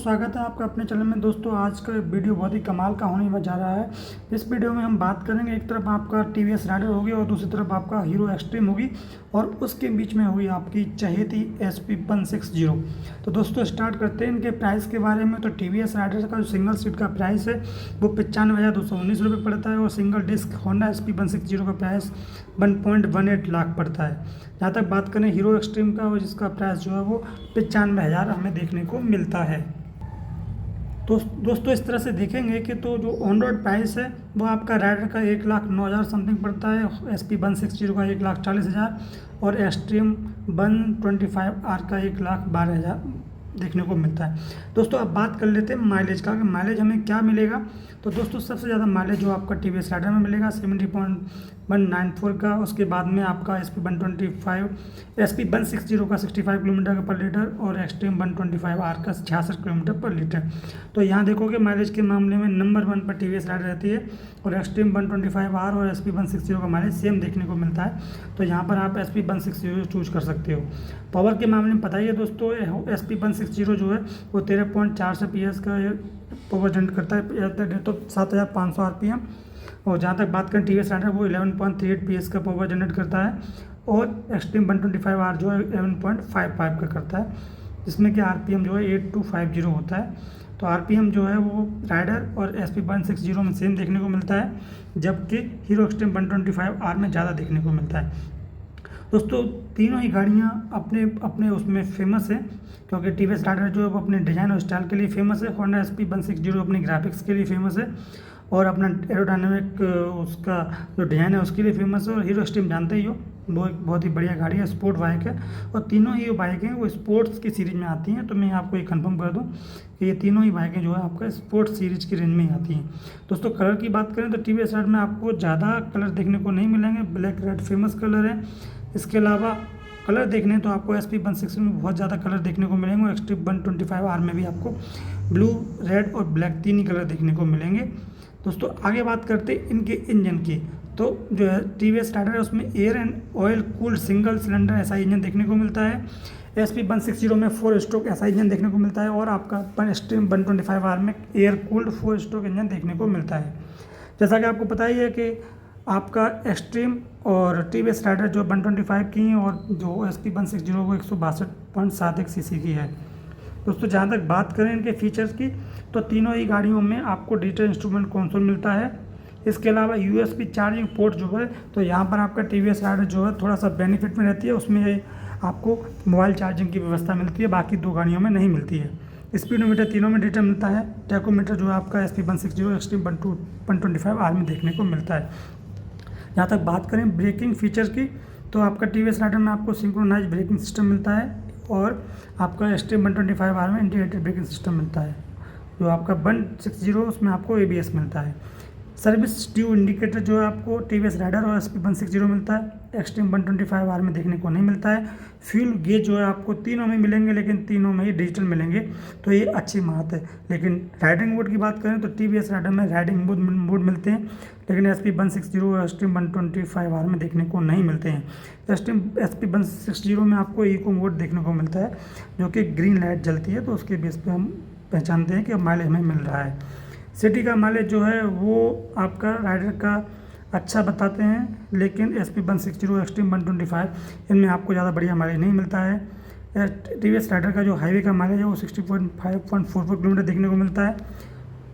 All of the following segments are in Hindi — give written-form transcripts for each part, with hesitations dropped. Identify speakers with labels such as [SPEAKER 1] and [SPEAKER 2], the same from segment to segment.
[SPEAKER 1] स्वागत है आपका अपने चैनल में। दोस्तों आज का वीडियो बहुत ही कमाल का होने जा रहा है। इस वीडियो में हम बात करेंगे, एक तरफ आपका टीवीएस राइडर होगी और दूसरी तरफ आपका हीरो एक्सट्रीम होगी और उसके बीच में होगी आपकी चहेती SP160। तो दोस्तों स्टार्ट करते हैं इनके प्राइस के बारे में। तो टीवीएस राइडर का जो सिंगल सीट का प्राइस है वो 95,219 रुपये पड़ता है और सिंगल डिस्क होंडा SP160 का प्राइस 1.18 लाख पड़ता है। जहाँ तक बात करें हीरो एक्सट्रीम का, और जिसका प्राइस जो है वो 95,000 हमें देखने को मिलता है। तो दोस्तों इस तरह से देखेंगे कि तो जो ऑन रोड प्राइस है वो आपका राइडर का 1,09,000 समथिंग पड़ता है, SP160 का 1,40,000 और एक्सट्रीम 125R का 1,12,000 देखने को मिलता है। दोस्तों अब बात कर लेते हैं माइलेज का, कि माइलेज हमें क्या मिलेगा। तो दोस्तों सबसे ज़्यादा माइलेज जो आपका टीवीएस राइडर में मिलेगा 70.194 का। उसके बाद में आपका SP160 का 65 किलोमीटर पर लीटर और एक्सट्रीम 125R का 66 किलोमीटर पर लीटर। तो यहाँ देखोगे माइलेज के मामले में नंबर 1 पर टीवीएस राइडर रहती है और एक्सट्रीम 125R और SP160 का माइलेज सेम देखने को मिलता है। तो यहाँ पर आप SP160 चूज कर सकते हो। पावर के मामले में पता ही है दोस्तों, SP160 जो है वो 13.4 PS का पावर जनरेट करता है, तो 7,500 RPM। और जहाँ तक बात करें टीवीएस राइडर वो 11.38 PS का पावर जनरेट करता है और एक्सट्रीम 125R जो है 11.55 का करता है, जिसमें कि RPM जो है 8250 होता है। तो RPM जो है वो राइडर और SP160 में सेम देखने को मिलता है, जबकि हीरो एक्सट्रीम 125R में ज़्यादा देखने को मिलता है। दोस्तों तीनों ही गाड़ियाँ अपने अपने उसमें फेमस है, क्योंकि टीवीएस राइडर जो है वो अपने डिज़ाइन और स्टाइल के लिए फेमस है, होंडा SP160 अपनी ग्राफिक्स के लिए फेमस है और अपना एरोडायनेमिक उसका जो डिज़ाइन है उसके लिए फेमस है। और हीरो एक्सट्रीम जानते ही हो वो एक बहुत ही बढ़िया गाड़ी है, स्पोर्ट बाइक है और तीनों ही बाइक हैं वो स्पोर्ट्स की सीरीज़ में आती हैं। तो मैं आपको ये कंफर्म कर दूं कि ये तीनों ही बाइकें जो है आपका स्पोर्ट्स सीरीज़ की रेंज में ही आती हैं। दोस्तों कलर की बात करें तो टीवीएस राइडर में आपको ज़्यादा कलर देखने को नहीं मिलेंगे, ब्लैक रेड फेमस कलर है। इसके अलावा कलर देखने तो आपको SP160 में बहुत ज़्यादा कलर देखने को मिलेंगे और एक्सट्रीम 125R में भी आपको ब्लू, रेड और ब्लैक तीन ही कलर देखने को मिलेंगे। दोस्तों आगे बात करते हैं इनके इंजन की। तो जो है टीवीएस राइडर है उसमें air and oil cooled single cylinder ऐसा इंजन देखने को मिलता है। SP160 में 4 स्ट्रोक ऐसा इंजन देखने को मिलता है और आपका एक्सट्रीम 125R में एयर कूल्ड 4 स्ट्रोक इंजन देखने को मिलता है। जैसा कि आपको पता ही है कि आपका एक्सट्रीम और टीवीएस राइडर जो 125 की है और जो SP160 वो 162.71 सीसी की है। दोस्तों जहाँ तक बात करें इनके फीचर्स की, तो तीनों ही गाड़ियों में आपको डिजिटल इंस्ट्रूमेंट कंसोल मिलता है। इसके अलावा USB चार्जिंग पोर्ट जो है, तो यहाँ पर आपका टीवीएस राइडर जो है थोड़ा सा बेनिफिट में रहती है, उसमें आपको मोबाइल चार्जिंग की व्यवस्था मिलती है, बाकी दो गाड़ियों में नहीं मिलती है। स्पीडोमीटर तीनों में डिजिटल मिलता है। टैकोमीटर जो है आपका SP160 एक्सट्रीम 125R में देखने को मिलता है। जहाँ तक बात करें ब्रेकिंग फीचर्स की, तो आपका टीवीएस राइडर में आपको सिंक्रोनाइज ब्रेकिंग सिस्टम मिलता है और आपका एक्सट्रीम 125R में इंटीग्रेटेड ब्रेकिंग सिस्टम मिलता है। जो आपका 160 उसमें आपको ABS मिलता है। सर्विस ड्यू इंडिकेटर जो है आपको टीवीएस राइडर और SP160 मिलता है, एक्सट्रीम 125R में देखने को नहीं मिलता है। फ्यूल गेज जो है आपको तीनों में मिलेंगे, लेकिन तीनों में ही डिजिटल मिलेंगे, तो ये अच्छी बात है। लेकिन राइडिंग मोड की बात करें तो टीवीएस राइडर में राइडिंग मोड मिलते हैं, लेकिन SP160 और एक्सट्रीम 125R में देखने को नहीं मिलते हैं। एक्सट्रीम SP160 में आपको इको मोड देखने को मिलता है, जो कि ग्रीन लाइट जलती है, तो उसके बेस पर हम पहचानते हैं कि माइलेज हमें मिल रहा है। सिटी का माइलेज जो है वो आपका राइडर का अच्छा बताते हैं, लेकिन SP160 एक्सट्रीम 125 इनमें आपको ज़्यादा बढ़िया माइलेज नहीं मिलता है। टीवीएस राइडर का जो हाईवे का माइलेज है वो 60.44 किलोमीटर देखने को मिलता है।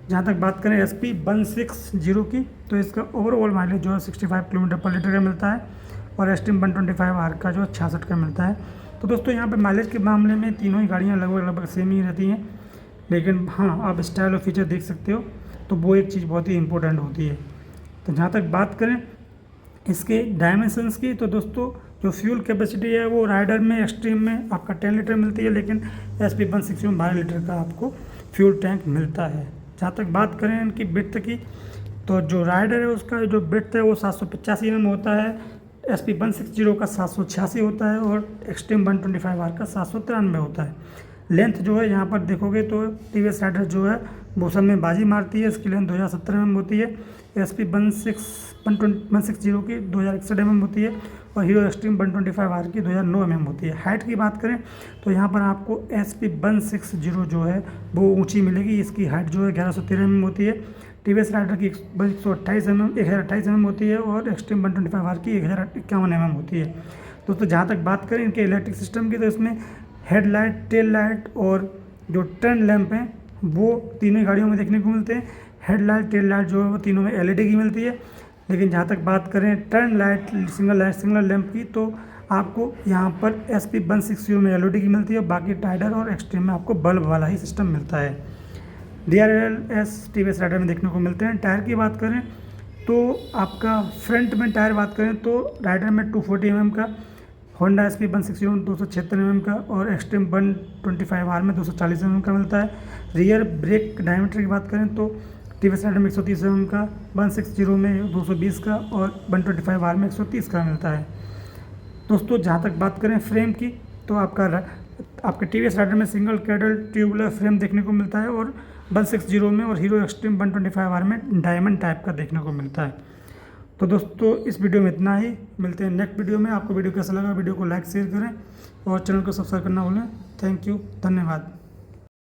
[SPEAKER 1] जहाँ तक बात करें SP160 की, तो इसका ओवरऑल माइलेज जो है 65 किलोमीटर पर लीटर का मिलता है और एक्सट्रीम 125R का जो 66 का मिलता है। तो दोस्तों यहाँ पर माइलेज के मामले में तीनों ही गाड़ियाँ लगभग सेम ही रहती हैं, लेकिन हाँ आप स्टाइल और फीचर देख सकते हो, तो वो एक चीज़ बहुत ही इंपॉर्टेंट होती है। तो जहाँ तक बात करें इसके डायमेंशंस की, तो दोस्तों जो फ्यूल कैपेसिटी है वो राइडर में एक्सट्रीम में आपका 10 लीटर मिलती है, लेकिन SP160 में 12 लीटर का आपको फ्यूल टैंक मिलता है। जहाँ तक बात करें इनकी ब्रेड्थ की, तो जो राइडर है उसका जो ब्रेड्थ है वो 785 mm होता है, SP160 का 786 होता है और एक्सट्रीम 125R का 793 होता है। लेंथ जो है यहाँ पर देखोगे तो टीवीएस राइडर जो है वो सब में बाजी मारती है, इसकी लेंथ 2070 mm होती है। SP160 की 2061 mm होती है और हीरो एक्सट्रीम 125R की 2009 mm होती है। हाइट की बात करें तो यहाँ पर आपको SP160 जो है वो ऊंची मिलेगी। इसकी हाइट जो है 1113 mm होती है। TVS राइडर की 1028 mm होती है और एक्सट्रीम 125R की 1051 mm होती है। दोस्तों जहाँ तक बात करें इनके इलेक्ट्रिक सिस्टम की, तो इसमें हेडलाइट, टेल लाइट और जो टर्न लैंप हैं वो तीनों गाड़ियों में देखने को मिलते हैं। हेडलाइट, टेल लाइट जो है वो तीनों में LED की मिलती है। लेकिन जहाँ तक बात करें टर्न लाइट, सिंगल लैंप की, तो आपको यहाँ पर SP160 में LED की मिलती है। बाकी टाइडर और एक्सट्रीम में आपको बल्ब वाला ही सिस्टम मिलता है। DRLS TVS राइडर में देखने को मिलते हैं। टायर की बात करें तो आपका फ्रंट में टायर बात करें तो राइडर में 240 mm का, होंडा SP160 में 276 mm का और एक्सट्रीम 125R में 240 mm का मिलता है। रियर ब्रेक डायमीटर की बात करें तो TVS राइडर में 130 mm का, 160 में 220 का और 125R में 130 का मिलता है। दोस्तों जहाँ तक बात करें फ्रेम की तो आपके TVS राइडर में सिंगल कैडल ट्यूबुलर फ्रेम देखने को मिलता है और 160 में और हीरो एक्सट्रीम 125R में डायमंड टाइप का देखने को मिलता है। तो दोस्तों इस वीडियो में इतना ही, मिलते हैं नेक्स्ट वीडियो में। आपको वीडियो कैसा लगा वीडियो को लाइक शेयर करें और चैनल को सब्सक्राइब करना भूलें। थैंक यू, धन्यवाद।